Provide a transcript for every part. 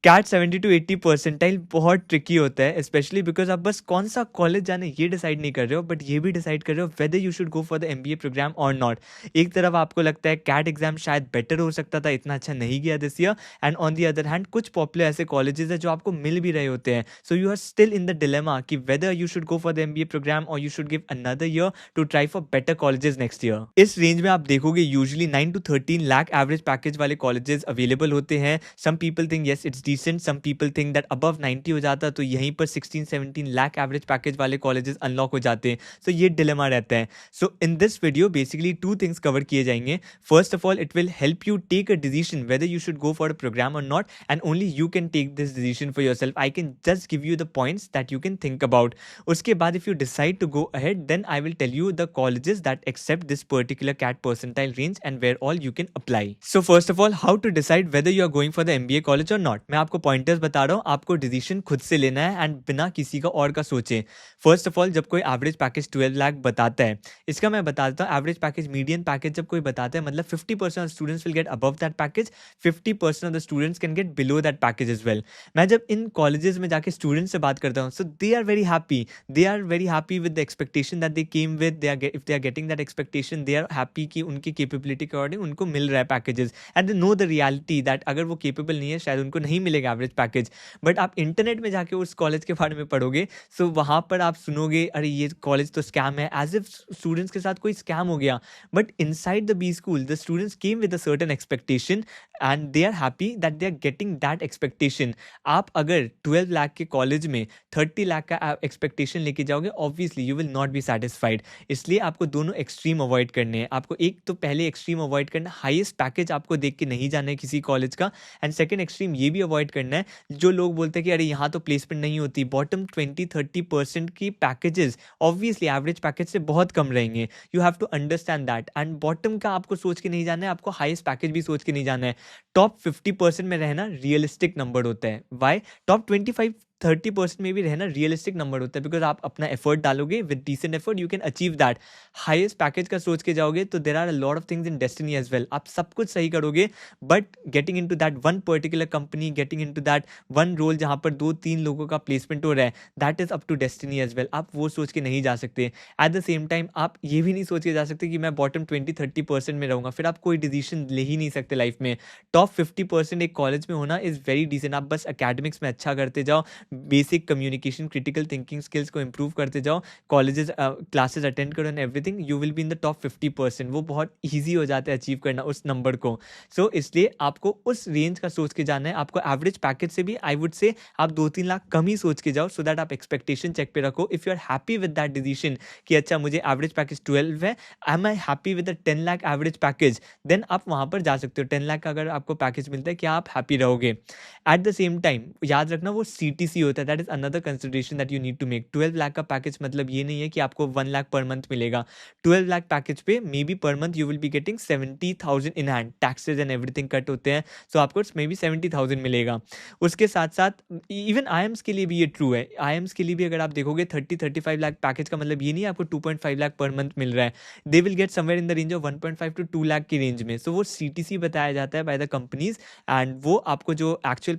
Cat 70 to 80 percentile बहुत tricky होता है, स्पेशली बिकॉज आप बस कौन सा कॉलेज जाना है ये डिसाइड नहीं कर रहे हो, बट ये भी डिसाइड कर रहे हो whether you should go for the MBA programme और नॉट। एक तरफ आपको लगता है कैट एग्जाम शायद बेटर हो सकता था, इतना अच्छा नहीं गया this year, and on the other hand कुछ पॉपुलर ऐसे कॉलेजेस है जो आपको मिल भी रहे होते हैं, so you are still in the dilemma कि whether you should go for the MBA programme और you should give another year to try for better colleges next year. इस रेंज में आप देखोगे usually 9 to 13 lakh average package वाले colleges available होते हैं। सम people think yes it's decent, some people think that above 90 हो जाता तो यहीं पर 16-17 लाख एवरेज पैकेज वाले कॉलेजेस अनलॉक हो जाते हैं। सो ये डिलेमा रहता है। So in this video basically two things cover किए जाएंगे। First of all, it will help you take a decision whether you should go for a programme और not, and only you can take this decision for yourself. I can just give you the points that you can think about. उसके बाद if you decide to go ahead, then I will tell you the colleges that accept this particular CAT percentile range and where all you can apply. So first of all, how to decide whether you are going for the MBA college और not. मैं आपको pointers बता रहा हूँ, आपको decision खुद से लेना है एंड बिना किसी का और का सोचे। फर्स्ट ऑफ ऑल, जब कोई एवरेज पैकेज 12 लाख बताता है, इसका मैं बता देता हूँ एवरेज पैकेज, मीडियन पैकेज जब कोई बताता है मतलब 50% of students will get above that package, 50% of the students can get below that package as well. मैं जब इन कॉलेजेस में जाके स्टूडेंट्स से बात करता हूँ, so they are very happy, they are very happy with the expectation that they came with, if they are getting that expectation, they are happy कि उनकी capability के अकॉर्डिंग उनको मिल रहा है packages, and they know the reality that अगर वो capable नहीं है शायद उनको नहीं मिलेगा एवरेज पैकेज। बट आप इंटरनेट में जाके उस कॉलेज के बारे में पढ़ोगे, सो वहाँ पर आप सुनोगे अरे ये कॉलेज तो स्कैम है, एज इफ स्टूडेंट्स के साथ कोई स्कैम हो गया। But inside the B school the students came with a certain expectation and they are happy that they are getting that expectation. आप अगर 12 लाख के कॉलेज में 30 लाख का एक्सपेक्टेशन लेके जाओगे, obviously you will not be satisfied. इसलिए आपको दोनों एक्सट्रीम अवॉइड करने हैं। आपको एक तो पहले एक्सट्रीम अवॉइड करना, हाईएस्ट पैकेज आपको देख के नहीं जाना है किसी कॉलेज का, एंड सेकंड एक्सट्रीम ये भी अवॉइड करना है जो लोग बोलते हैं कि अरे यहाँ तो प्लेसमेंट नहीं होती। बॉटम 20-30% की पैकेजेस ऑब्वियसली एवरेज पैकेज से बहुत कम रहेंगे, you have to understand that. And bottom का आपको सोच के नहीं जाना है, आपको हाईएस्ट पैकेज भी सोच के नहीं जाना है। टॉप 50% में रहना रियलिस्टिक नंबर होता है। वाई? टॉप 25-30% में भी रहना रियलिस्टिक नंबर होता है, बिकॉज आप अपना एफर्ट डालोगे, with decent effort you can achieve that. Highest package का सोच के जाओगे तो there are a lot of things in destiny as well. आप सब कुछ सही करोगे, but getting into that one particular company, getting into that one role जहाँ पर 2-3 लोगों का प्लेसमेंट हो रहा है, that is up to destiny as well. आप वो सोच के नहीं जा सकते। एट द सेम टाइम आप ये भी नहीं सोच के जा सकते कि मैं बॉटम 20-30% में रहूंगा, फिर आप कोई डिसीजन ले ही नहीं सकते लाइफ में। टॉप 50% एक कॉलेज में होना इज वेरी डिसेंट। आप बस एकेडमिक्स में अच्छा करते जाओ, basic communication, critical thinking skills को इंप्रूव करते जाओ, कॉलेजेस क्लासेस अटेंड करो and everything, you will be in the top 50%। वो बहुत ईजी हो जाता है अचीव करना उस नंबर को। सो इसलिए आपको उस रेंज का सोच के जाना है। आपको एवरेज पैकेज से भी आई वुड से आप 2-3 लाख कम ही सोच के जाओ, सो दैट आप एक्सपेक्टेशन चेक पे रखो। If you are happy with that decision कि अच्छा मुझे एवरेज पैकेज 12 है, am I happy with the 10 lakh average package, then आप वहाँ पर जा सकते हो। 10 लाख का अगर आपको पैकेज मिलता है, क्या आप हैप्पी रहोगे? एट द सेम टाइम याद रखना वो CTC होता है, that is another consideration that you need to make. 12 lakh का पैकेज मतलब ये नहीं है कि आपको 1 लाख पर मंथ मिलेगा। 12 लाख पैकेज पे may be per month you will be getting 70,000 in hand, taxes and everything cut होते हैं, सो आपको मे बी 70,000 मिलेगा। उसके साथ साथ इवन IIMs के लिए भी ये ट्रू है। IIMs के लिए भी अगर आप देखोगे 30-35 लाख पैकेज का मतलब ये नहीं है आपको 2.5 लाख पर मंथ मिल रहा है, they will get somewhere in the range of 1.5 to 2 lakh की रेंज में। सो वो CTC बताया जाता है बाय द कंपनीज, एंड वो आपको जो एक्चुअल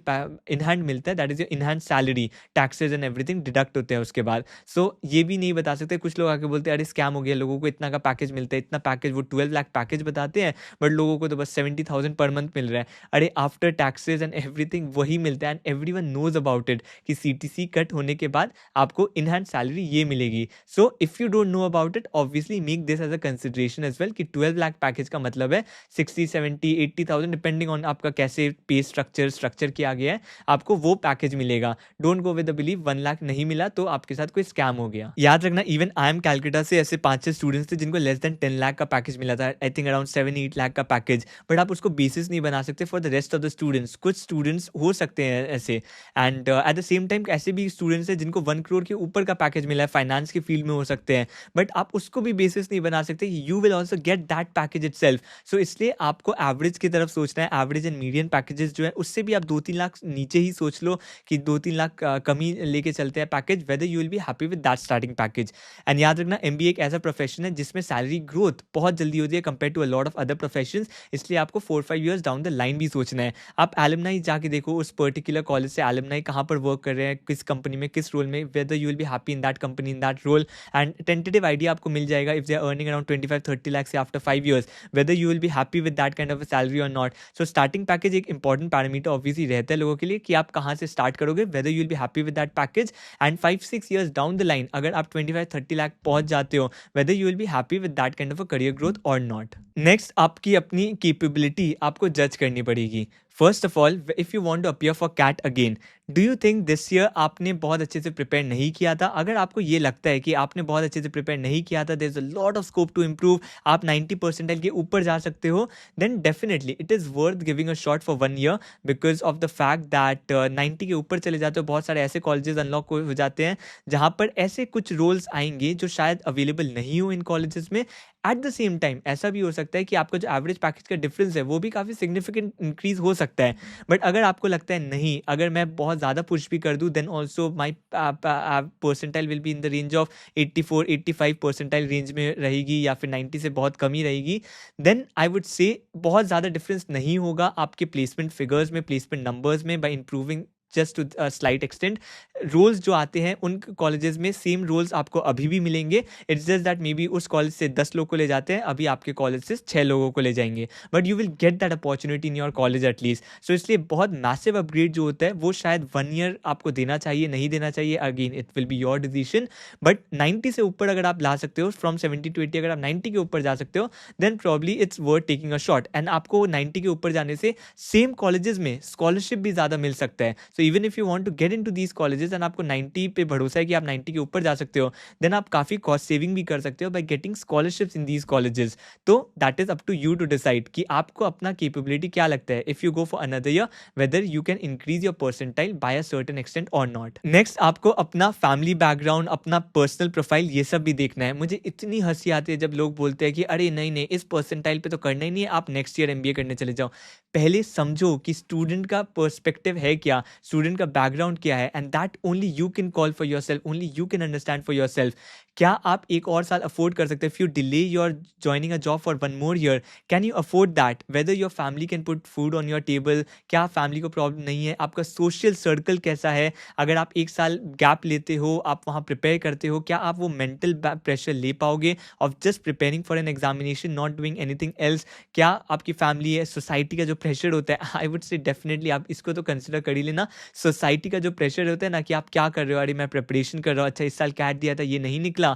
इन हैंड मिलता है that is your in hand salary, taxes and everything deduct होते हैं उसके बाद। सो ये भी नहीं बता सकते। कुछ लोग आके बोलते हैं अरे स्कैम हो गया, लोगों को इतना का पैकेज मिलता है, इतना पैकेज, वो 12 लाख पैकेज बताते हैं, बट लोगों को तो बस 70,000 पर मंथ मिल रहा है। अरे आफ्टर टैक्सेज एंड एवरीथिंग वही मिलता है, and everyone knows about it कि CTC कट होने के बाद आपको इन हैंड सैलरी ये मिलेगी। So if you don't know about it, obviously make this as a consideration as well कि 12 लाख पैकेज का मतलब है 60-70-80,000 डिपेंडिंग ऑन आपका कैसे पे स्ट्रक्चर किया गया है, आपको वो पैकेज मिलेगा। Don't go with the believe 1 lakh नहीं मिला तो आपके साथ कोई स्कैम हो गया। याद रखना इवन IIM कैलकाटा से ऐसे 5-6 स्टूडेंट्स थे जिनको लेस देन 10 लाख का पैकेज मिला था, आई थिंक अराउंड 7-8 लाख का पैकेज, बट आप उसको बेसिस नहीं बना सकते for the rest of the students. कुछ स्टूडेंट्स हो सकते हैं ऐसे, and eight the same time ऐसे भी स्टूडेंट्स हैं जिनको 1 करोड़ के ऊपर का पैकेज मिला है, फाइनेंस के फील्ड में हो सकते हैं, बट आप उसको भी बेसिस नहीं बना सकते, you will also get that package itself. So इसलिए आपको एवरेज की तरफ सोचना है। एवरेज एंड मीडियन पैकेजेस जो है उससे भी आप 2-3 लाख नीचे ही सोच लो कि 2-3 लाख कम ही लेके चलते हैं package, weather you will be happy with that starting package. And याद रखना एमबीए एक ऐसा प्रोफेशन है जिसमें सैलरी ग्रोथ बहुत जल्दी होती है compare to a lot of other professions, इसलिए आपको 4-5 ईयर्स डाउन द लाइन भी सोचना है। आप एलुमनाई जाके देखो उस पर्टिकुलर कॉलेज से एलुमनाई कहाँ पर वर्क कर रहे हैं, किस कंपनी में, किस रोल में, whether you will be happy in that company in that role, and tentative idea आपको मिल जाएगा if they are earning around 25-30 lakhs after 5 years, whether you will be happy with that kind of a salary or not. So starting package एक important parameter obviously रहता है लोगों के लिए कि आप कहाँ से start करोगे, whether you will be happy with that package, and 5-6 years down the line अगर आप 25-30 लाख पहुंच जाते हो, whether you will be happy with that kind of a career growth or not. Next आपकी अपनी capability आपको judge करनी पड़ेगी। First of all, if you want to appear for CAT again, do you think this year आपने बहुत अच्छे से prepare नहीं किया था? अगर आपको ये लगता है कि आपने बहुत अच्छे से प्रिपेयर नहीं किया था, there is a lot of scope to improve, आप 90 परसेंटाइल के ऊपर जा सकते हो, then definitely it is worth giving a shot for 1 year, because of the fact that 90 के ऊपर चले जाते हो, बहुत सारे ऐसे कॉलेजेस अनलॉक हो जाते हैं जहाँ पर ऐसे कुछ रोल्स आएंगे जो शायद अवेलेबल नहीं हो इन कॉलेजेस में। एट द सेम टाइम ऐसा भी हो सकता है कि आपका जो एवरेज पैकेज का डिफरेंस है वो भी काफ़ी सिग्निफिकेंट इंक्रीज हो सकता है। बट अगर आपको लगता है नहीं, अगर मैं बहुत ज़्यादा पुश भी कर दूँ, then also my percentile will be in the range of 84-85 percentile range में रहेगी, या फिर 90 से बहुत कम ही रहेगी, देन आई वुड से बहुत ज़्यादा डिफरेंस नहीं होगा आपके प्लेसमेंट फिगर्स में, प्लेसमेंट नंबर्स में, by improving just to slight extent. Roles जो आते हैं उन कॉलेजेस में सेम रोल्स आपको अभी भी मिलेंगे, it's just that may be उस कॉलेज से 10 लोग को ले जाते हैं, अभी आपके कॉलेज से 6 लोगों को ले जाएंगे, but you will get that opportunity in your college at least. So इसलिए बहुत मैसिव अपग्रेड जो होता है वो शायद 1 year आपको देना चाहिए, नहीं देना चाहिए, again it will be your decision. But 90 से ऊपर अगर आप ला सकते हो, फ्रॉम 70 to 80 अगर आप 90 के ऊपर जा सकते हो, then probably it's worth taking a shot. And आपको 90 के ऊपर जाने से सेम कॉलेजेस में स्कॉलरशिप भी ज़्यादा मिल सकता है। So even if you want to get into these colleges and आपको 90 पे भरोसा है कि आप 90 के ऊपर जा सकते हो, देन आप काफ़ी कॉस्ट सेविंग भी कर सकते हो by getting scholarships in these colleges. तो that is up to you to decide कि आपको अपना कैपेबिलिटी क्या लगता है, if you go for another year, whether you can increase your percentile by a certain extent और नॉट। नेक्स्ट आपको अपना फैमिली बैकग्राउंड, अपना पर्सनल प्रोफाइल, ये सब भी देखना है। मुझे इतनी हंसी आती है जब लोग बोलते हैं कि अरे नहीं नहीं, इस परसेंटाइल पे तो करना ही नहीं है, आप नेक्स्ट ईयर एमबीए करने चले जाओ। पहले समझो कि स्टूडेंट का पर्सपेक्टिव है क्या, स्टूडेंट का बैकग्राउंड क्या है, and that only you can call for your self, only you can understand for your self. क्या आप एक और साल अफोर्ड कर सकते हैं? If you delay your joining a job for 1 more year, can you afford that? Whether your family can put food on your table, क्या family को प्रॉब्लम नहीं है? आपका सोशल सर्कल कैसा है? अगर आप 1 साल गैप लेते हो, आप वहाँ प्रिपेयर करते हो, क्या आप वो मेंटल प्रेशर ले पाओगे of just preparing for an examination, not doing anything else? क्या आपकी फैमिली है, सोसाइटी का जो प्रेशर होता है, आई वुड से डेफिनेटली आप इसको तो कंसिडर कर ही लेना। सोसाइटी का जो प्रेशर होता है ना कि आप क्या कर रहे हो, अरे मैं प्रिपरेशन कर रहा हूँ, अच्छा इस साल कैट दिया था ये नहीं निकला।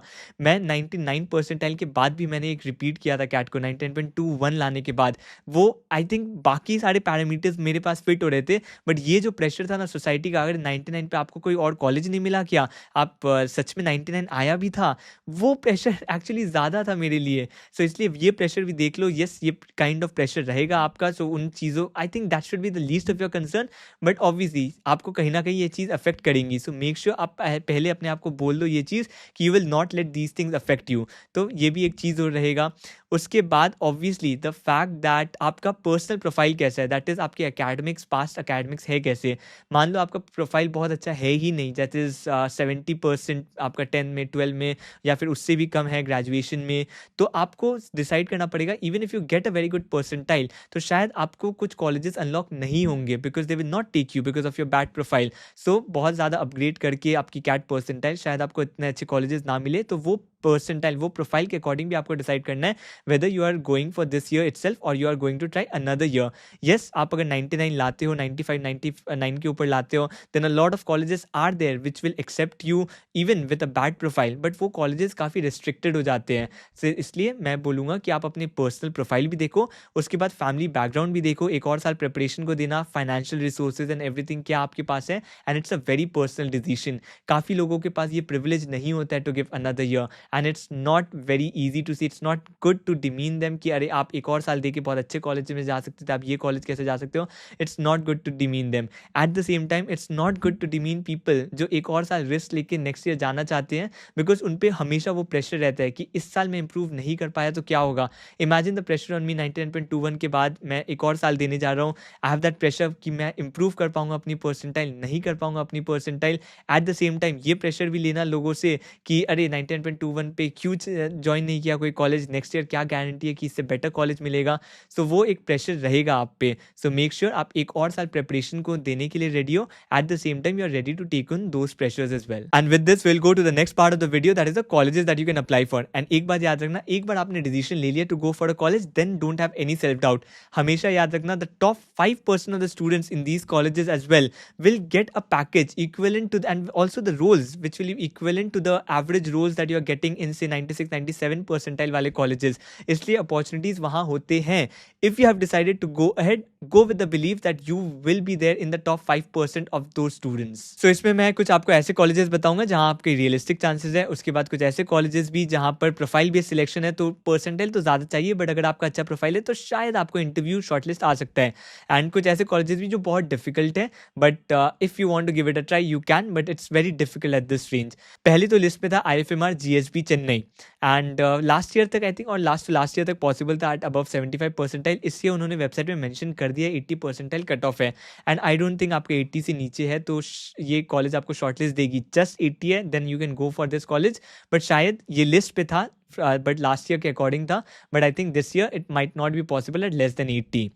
मैं 99 परसेंटाइल के बाद भी मैंने एक रिपीट किया था कैट को, 99.21 लाने के बाद। वो आई थिंक बाकी सारे पैरामीटर्स मेरे पास फिट हो रहे थे, बट ये जो प्रेशर था ना सोसाइटी का, अगर 99 पे आपको कोई और कॉलेज नहीं मिला क्या, आप सच में 99 आया भी था, वो प्रेशर एक्चुअली ज़्यादा था मेरे लिए। सो इसलिए ये प्रेशर भी देख लो। यस, ये काइंड ऑफ प्रेशर रहेगा आपका, सो उन चीज़ों, I think that should be the least of your concern, but obviously आपको कहीं ना कहीं ये चीज़ अफेक्ट करेंगी। सो मेक श्योर आप पहले अपने आप को बोल दो ये चीज़ कि you will not let these things affect you. तो ये भी एक चीज़ और रहेगा। उसके बाद ऑब्वियसली द फैक्ट दैट आपका पर्सनल प्रोफाइल कैसा है, दैट इज़ आपके एकेडमिक्स, पास्ट एकेडमिक्स है कैसे। मान लो आपका प्रोफाइल बहुत अच्छा है ही नहीं, दैट इज़ 70% आपका 10 में, 12 में, या फिर उससे भी कम है ग्रेजुएशन में, तो आपको डिसाइड करना पड़ेगा। Even if you get a very good percentile, तो शायद आपको कुछ कॉलेजेस अनलॉक नहीं होंगे, because they will not take you because of your bad profile. So बहुत ज़्यादा अपग्रेड करके आपकी कैट परसेंटाइल, शायद आपको इतने अच्छे कॉलेजेस ना मिले, तो वो परसेंटाइल, वो प्रोफाइल के अकॉर्डिंग भी आपको डिसाइड करना है whether you are going for this year itself or you are going to try another year. Yes, आप अगर 99 लाते हो, 95, 99 के ऊपर लाते हो, then a lot of colleges are there which will accept you even with a bad profile, but वो colleges काफ़ी restricted हो जाते हैं। so, इसलिए मैं बोलूँगा कि आप अपनी पर्सनल प्रोफाइल भी देखो, उसके बाद फैमिली बैकग्राउंड भी देखो, एक और साल प्रिपरेशन को देना, फाइनेंशियल रिसोर्सेज एंड एवरीथिंग क्या आपके पास है, and it's a very personal decision. काफ़ी लोगों के पास ये प्रिविलेज नहीं होता है to give another year, and it's not very easy to see, it's not good to demean them कि अरे आप एक और साल दे के बहुत अच्छे कॉलेज में जा सकते थे, आप ये कॉलेज कैसे जा सकते हो. It's not good to demean them. At the same time it's not good to demean people जो एक और साल रिस्क लेके नेक्स्ट ईयर जाना चाहते हैं, बिकॉज उन पर हमेशा वो प्रेशर रहता है कि इस साल में इंप्रूव नहीं कर पाया तो क्या होगा. Imagine the pressure on me 99.21 के बाद मैं एक और साल देने जा रहा हूँ. आई हैव दैट प्रेशर कि मैं इंप्रूव कर पाऊंगा अपनी परसेंटाइल, नहीं कर पाऊंगा अपनी percentile. Eight the same time ये प्रेशर भी लेना लोगों से कि अरे 99.21 पे क्यों ज्वाइन नहीं किया कोई कॉलेज, नेक्स्ट ईयर क्या गारंटी है कि इससे बेटर कॉलेज मिलेगा. सो वो एक प्रेशर रहेगा आप पे. सो मेक श्योर आप एक और साल प्रिपरेशन को देने के लिए रेडी हो. At the same time you are ready to take on those pressures as well. And with this will go to the next part of the video, that is the colleges that you can apply for. एंड एक बात याद रखना, एक बार आपने decision ले लिया to go for a college, then don't have any self doubt. हमेशा याद रखना the top 5% of the students in these colleges as well will get a package equivalent to and also the roles which will be equivalent to the average roles that you are getting in say 96-97 percentile वाले colleges. इसलिए opportunities वहाँ होते हैं. If you have decided to go ahead, go with the belief that you will be there in the top 5% of those students. So इसमें मैं कुछ आपको ऐसे colleges बताऊंगा जहाँ आपके realistic chances है. उसके बाद कुछ ऐसे colleges भी जहाँ पर profile based selection है, तो percentile तो ज़्यादा चाहिए, but अगर आपका अच्छा profile है तो शायद आपको interview shortlist आ सकता है. And कुछ ऐसे colleges भी जो बहुत difficult है, but if you want to give it a try you can, but it's very difficult at this range. पहली तो लिस्ट में था IFMR GSB Chennai, and last year तक आई थिंक, और लास्ट ईयर तक पॉसिबल था एट अबव 75 परसेंटाइल. इससे उन्होंने वेबसाइट में मेंशन कर दिया 80 परसेंटाइल कट ऑफ है. एंड आई डोंट थिंक आपके 80 से नीचे है तो ये कॉलेज आपको शॉर्टलिस्ट देगी. जस्ट 80 है then you can go for this college. But शायद ये लिस्ट पे था बट लास्ट ईयर के अकॉर्डिंग था, but I think this year it might not be possible at less than 80.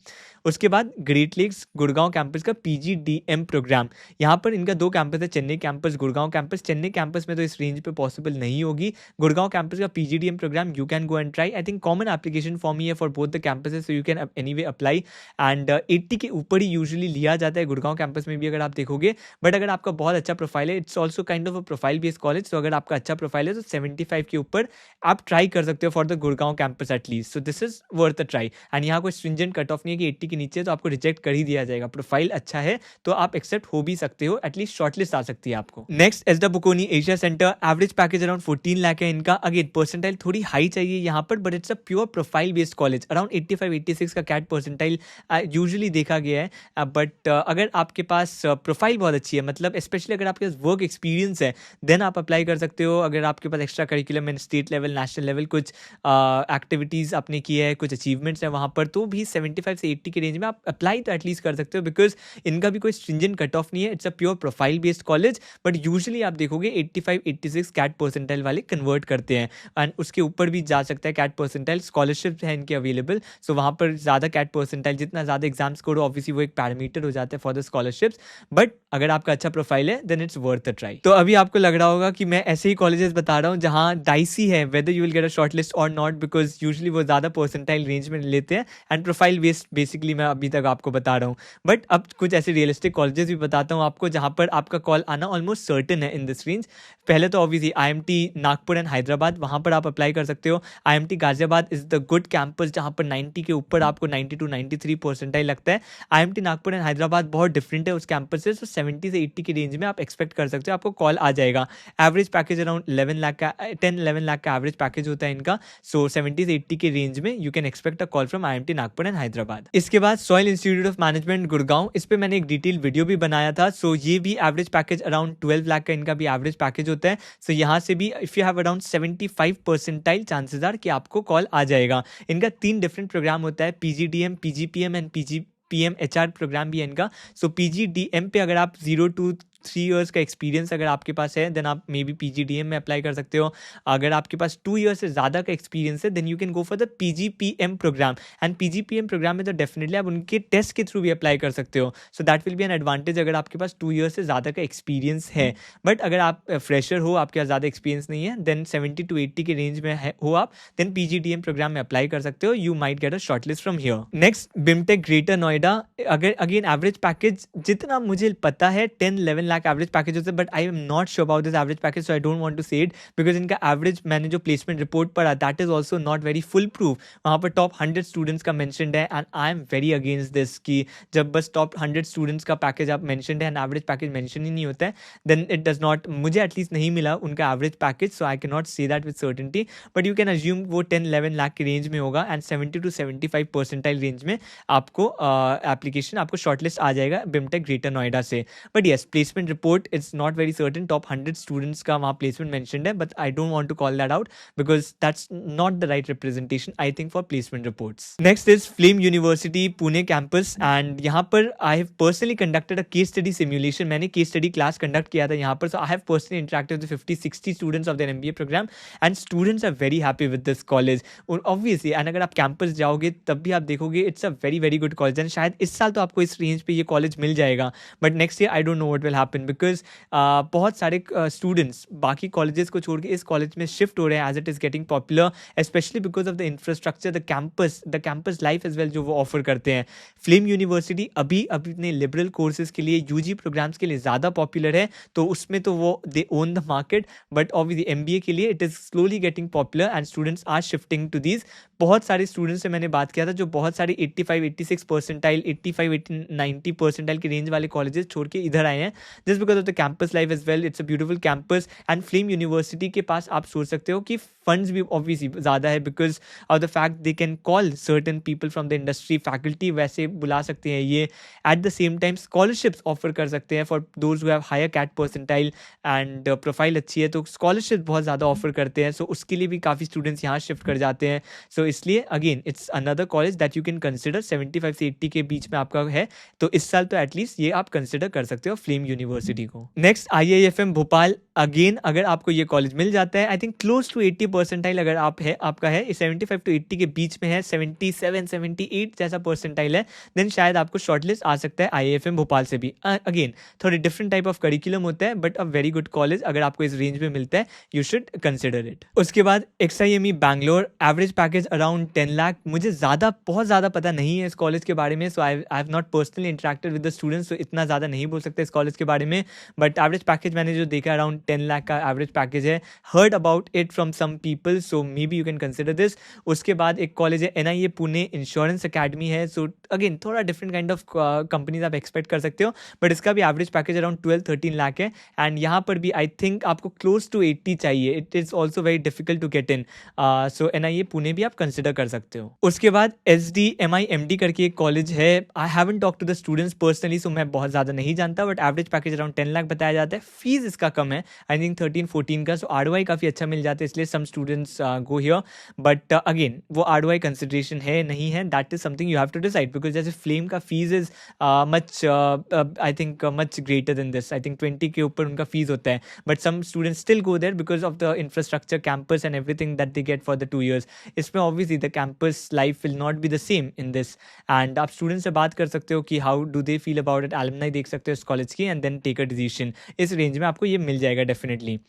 उसके बाद ग्रेट लेक्स गुड़गांव कैंपस का PGDM प्रोग्राम, यहाँ पर इनका 2 कैंपस है, Chennai campus, Gurgaon campus. Chennai campus में तो इस रेंज पे पॉसिबल नहीं होगी. गुड़गांव कैंपस का PGDM programme you can go and try. I think common application form ही है for both the campuses, so you can anyway apply. And 80 के ऊपर ही यूजुअली लिया जाता है गुड़गांव कैंपस में भी अगर आप देखोगे. बट अगर आपका बहुत अच्छा प्रोफाइल है, it's also kind of a profile based college, तो अगर आपका अच्छा प्रोफाइल है तो 75 के ऊपर आप ट्राई कर सकते हो for the Gurgaon campus at least. So this is worth a try. And यहाँ कोई स्ट्रिंजेंट कट ऑफ नहीं है कि 80 के नीचे तो आपको रिजेक्ट कर ही दिया जाएगा. प्रोफाइल अच्छा है तो आप एक्सेप्ट हो भी सकते हो, एटलीस्ट शॉर्टलिस्ट आ सकती है आपको. Next SDA Bocconi Asia Center, average package around 14 lakh है इनका. अगेन परसेंटाइल थोड़ी हाई चाहिए यहाँ पर, but it's a pure profile based college. Around 85-86 का कैट परसेंटाइल यूजुअली देखा गया है. बट अगर आपके पास प्रोफाइल बहुत अच्छी है, मतलब स्पेशली अगर आपके पास वर्क एक्सपीरियंस है, देन आप अप्लाई कर सकते हो. अगर आपके पास extra curriculum and state level national level कुछ एक्टिविटीज़ आपने की है, कुछ अचीवमेंट्स हैं वहाँ पर, तो भी 75 से 80 के रेंज में आप अप्लाई तो एटलीस्ट कर सकते हो. बिकॉज इनका भी कोई स्ट्रिंजेंट कट ऑफ नहीं है. It's a pure profile based college, but usually आप देखोगे 85-86 कैट परसेंटाइल वाले कन्वर्ट करते हैं. एंड उसके ऊपर भी जा सकता है कैट परसेंटाइल. स्कॉलरशिप है इनके अवेलेबल, सो वहाँ पर ज़्यादा कैट परसेंटाइल, जितना ज़्यादा एग्जाम स्कोर हो ऑब्वियसली वो एक पैरामीटर हो जाता है फॉर द स्कॉलरशिप्स. बट अगर आपका अच्छा प्रोफाइल है then it's worth a try. तो अभी आपको लग रहा होगा कि मैं ऐसे ही कॉलेजेस बता रहा हूँ जहाँ डाइसी है weather you will get a short list और नॉट, बिकॉज यूजुअली वो ज़्यादा परसेंटाइल रेंज में लेते हैं. एंड प्रोफाइल बेस्ड बेसिकली मैं अभी तक आपको बता रहा हूँ. बट अब कुछ ऐसे रियलिस्टिक कॉलेजेस भी बताता हूँ आपको जहाँ पर आपका कॉल आना ऑलमोस्ट सर्टेन है इन दिस रेंज. पहले तो obviously IMT Nagpur and Hyderabad, वहाँ पर आप अप्लाई कर सकते हो. IMT Ghaziabad is the good campus जहाँ पर 90 के ऊपर आपको 92-93 परसेंटाइल लगता है. IMT नागपुर एंड हैदराबाद बहुत डिफरेंट है उस कैंपस से, तो 70 से 80 की रेंज में आप एक्सपेक्ट कर सकते हो आपको कॉल आ जाएगा. एवरेज पैकेज अराउंड 11 लाख का 10-11 लाख का एवरेज पैकेज होता है इनका. सो 70 से 80 की रेंज में you can expect a call from IMT Nagpur and Hyderabad. इसके बाद soil institute of management Gurgaon, इस पर मैंने एक डिटेल वीडियो भी बनाया था. सो ये भी एवरेज पैकेज अराउंड 12 लाख का इनका भी एवरेज पैकेज होता है. सो यहाँ से भी if you have around 75 percentile chances are कि आपको कॉल आ जाएगा. इनका 3 डिफरेंट प्रोग्राम होता है, PGDM, PGPM and PGPM HR program भी है इनका. सो PGDM पे अगर आप 0 to 3 ईयर्स का एक्सपीरियंस अगर आपके पास है देन आप मे बी PGDM में अप्लाई कर सकते हो. अगर आपके पास 2 ईयर्स से ज़्यादा का एक्सपीरियंस है then you can go for the PGPM program. And PGPM program में तो डेफिनेटली आप उनके टेस्ट के थ्रू भी अप्लाई कर सकते हो. So that will be an advantage अगर आपके पास 2 ईयर्स से ज़्यादा का एक्सपीरियंस है. बट अगर आप फ्रेशर हो, आपके पास ज़्यादा एक्सपीरियंस नहीं है, देन 70 to 80 के रेंज में हो आप, देन PGDM प्रोग्राम में अप्लाई कर सकते हो. You might get a shortlist from here. Next BIMTECH Greater Noida, अगर अगेन एवरेज पैकेज जितना मुझे पता है 10-11 लाख एवरेज पैकेज होता है, but I am not sure about this average package, so I don't want to say it because इनका एवरेज मैंने जो प्लेसमेंट रिपोर्ट पढ़ा that is also not very foolproof. वहाँ पर टॉप 100 स्टूडेंट्स का मैंशनड है and I am very against this कि जब बस टॉप 100 स्टूडेंट्स का पैकेज आप मैंशनड है एंड एवरेज पैकेज मैंशन ही नहीं होता है, देन इट डज नॉट, मुझे एटलीस्ट नहीं मिला उनका average package, so I can not say that with certainty, but you can assume वो 10-11 लाख की रेंज में होगा एंड 70 to 75 परसेंटाइल रेंज में आपको एप्लीकेशन आपको शॉर्टलिस्ट आ जाएगा बिमटेक ग्रेटर नोएडा से. But yes, placement report it's not very certain, top 100 students का वहाँ प्लेसमेंट मैंशनड है, but I don't want to call that out because that's not the right representation I think for placement reports. Next is FLAME university Pune campus and यहाँ पर I have personally conducted a case study simulation. मैंने case study class conduct किया था यहाँ पर, so I have personally interacted with 50-60 students of their MBA program and students are very happy with this college obviously. And अगर आप campus जाओगे तब भी आप देखोगे it's a very very good college and शायद इस साल तो आपको इस रेंज पे ये कॉलेज मिल जाएगा, but next year I don't know what will happen because बहुत सारे स्टूडेंट्स बाकी कॉलेजेस को छोड़ के इस कॉलेज में शिफ्ट हो रहे हैं as it is getting popular, specially because of the infrastructure, the campus life as well जो वो ऑफर करते हैं. फ्लेम यूनिवर्सिटी अभी अपने लिबरल कोर्सेज के लिए यूजी प्रोग्राम्स के लिए ज़्यादा पॉपुलर है, तो उसमें तो वो they own the market, but obviously MBA के लिए it is slowly getting popular and students are shifting to these. बहुत सारे स्टूडेंट्स से मैंने बात किया था जो बहुत सारे 85-86 परसेंटाइल, 85-90 परसेंटाइल की रेंज वाले कॉलेजेस छोड़ के इधर आए हैं just because of the campus life as well. It's a beautiful campus and Flame University के पास आप सोच सकते हो कि फंड्स भी ऑब्वियसली ज़्यादा है because of the fact they can call certain people from the industry, faculty वैसे बुला सकते हैं ये. At the same time scholarships offer कर सकते हैं for those who have higher CAT percentile and profile अच्छी है, तो स्कॉलरशिप बहुत ज़्यादा ऑफर करते हैं, सो उसके लिए भी काफ़ी स्टूडेंट्स यहाँ शिफ्ट कर जाते हैं. सो इसलिए again it's another college that you can consider. 75 से 80 के बीच में आपका है, तो इस साल तो एटलीस्ट ये आप कंसिडर कर सकते हो फ्लेम यूनिवर्सिटी को. Next IIFM Bhopal. अगेन अगर आपको ये कॉलेज मिल जाता है, I think close to 80 percentile अगर आपका है 75 to 80 के बीच में है, 77-78 जैसा परसेंटाइल है, देन शायद आपको शॉर्टलिस्ट आ सकता है IIFM भोपाल से भी. अगेन थोड़ी डिफरेंट टाइप ऑफ करिकुलम होता है, but a very good college अगर आपको इस रेंज में मिलता है, यू शुड कंसिडर इट. उसके बाद XIME Bangalore, average package around 10 lakh. मुझे बहुत ज़्यादा पता नहीं है इस कॉलेज के बारे में, so I have not personally interacted with the students, तो इतना ज़्यादा नहीं बोल सकते इस कॉलेज के बारे में, बट एवरेज पैकेज मैंने जो देखा अराउंड 10 लाख का एवरेज पैकेज है. Heard about it from some people, so may be you can consider this. उसके बाद एक कॉलेज है NIA पुणे इंश्योरेंस अकेडमी है, सो अगेन थोड़ा डिफरेंट काइंड ऑफ कंपनीज आप एक्सपेक्ट कर सकते हो, बट इसका भी एवरेज पैकेज अराउंड 12-13 लाख है एंड यहाँ पर भी आई थिंक आपको क्लोज टू 80 चाहिए. It is also very difficult to get in, so NIA Pune भी आप कंसिडर कर सकते हो. उसके बाद SDMI करके एक कॉलेज है. I haven't talk to the students personally, so मैं बहुत ज़्यादा नहीं जानता, but average package around 10 lakh बताया जाता है. फीस इसका कम है, आई थिंक 13-14 का, सो ROI काफ़ी अच्छा मिल जाता है, इसलिए some students go here. But again वो ROI कंसिडरेशन है नहीं है, that is something you have to decide because जैसे फ्लेम का fees is much I think much greater than this. I think 20 के ऊपर उनका फीस होता है, but some students still go there because of the infrastructure, campus and everything that they get for the 2 years. इसमें obviously the campus life will not be the same in this and आप student से बात कर सकते हो कि how do they feel about it, alumni देख सकते हो इस कॉलेज की and then take a decision. इस रेंज में आपको ये मिल जाएगा डेफिनेटली.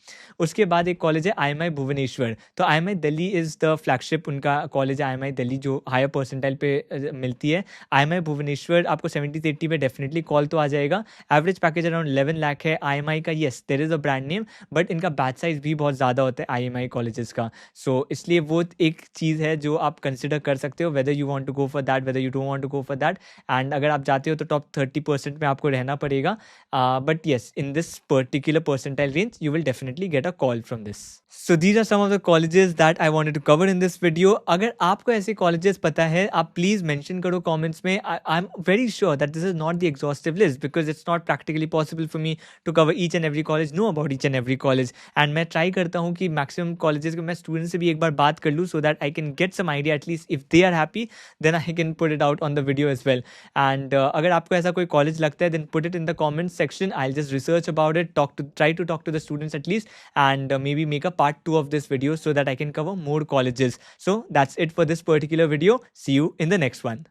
उसके बाद एक कॉलेज है IMI भुवनेश्वर. तो IMI Delhi is the flagship उनका कॉलेज है, IMI दिल्ली जो हायर परसेंटाइल पे मिलती है. IMI भुवनेश्वर आपको 70 से 80 पे डेफिनेटली कॉल तो आ जाएगा. एवरेज पैकेज अराउंड 11 लाख है. IMI का yes there is a brand name, but इनका बैच साइज भी बहुत ज़्यादा होता है IMI कॉलेजेस का, सो इसलिए वो एक चीज़ है जो आप कंसिडर कर सकते हो whether you want to go for that, whether you don't want to go for that. And अगर आप जाते हो तो टॉप 30% में आपको रहना पड़ेगा, but yes in this particular percentile range you will definitely get a call from this. So these are some of the colleges that I wanted to cover in this video. अगर आपको ऐसे colleges पता है, आप please mention करो comments में. I'm very sure that this is not the exhaustive list because it's not practically possible for me to cover each and every college, know about each and every college. And मैं try करता हूँ कि maximum colleges को मैं students से भी एक बार बात कर लूँ so that I can get some idea, at least if they are happy, then I can put it out on the video as well. And अगर आपको ऐसा कोई college लगता है, then put it in the comments section. I'll just research about it, try to talk to the students at least, and maybe make a part 2 of this video so that I can cover more colleges. So that's it for this particular video. See you in the next one.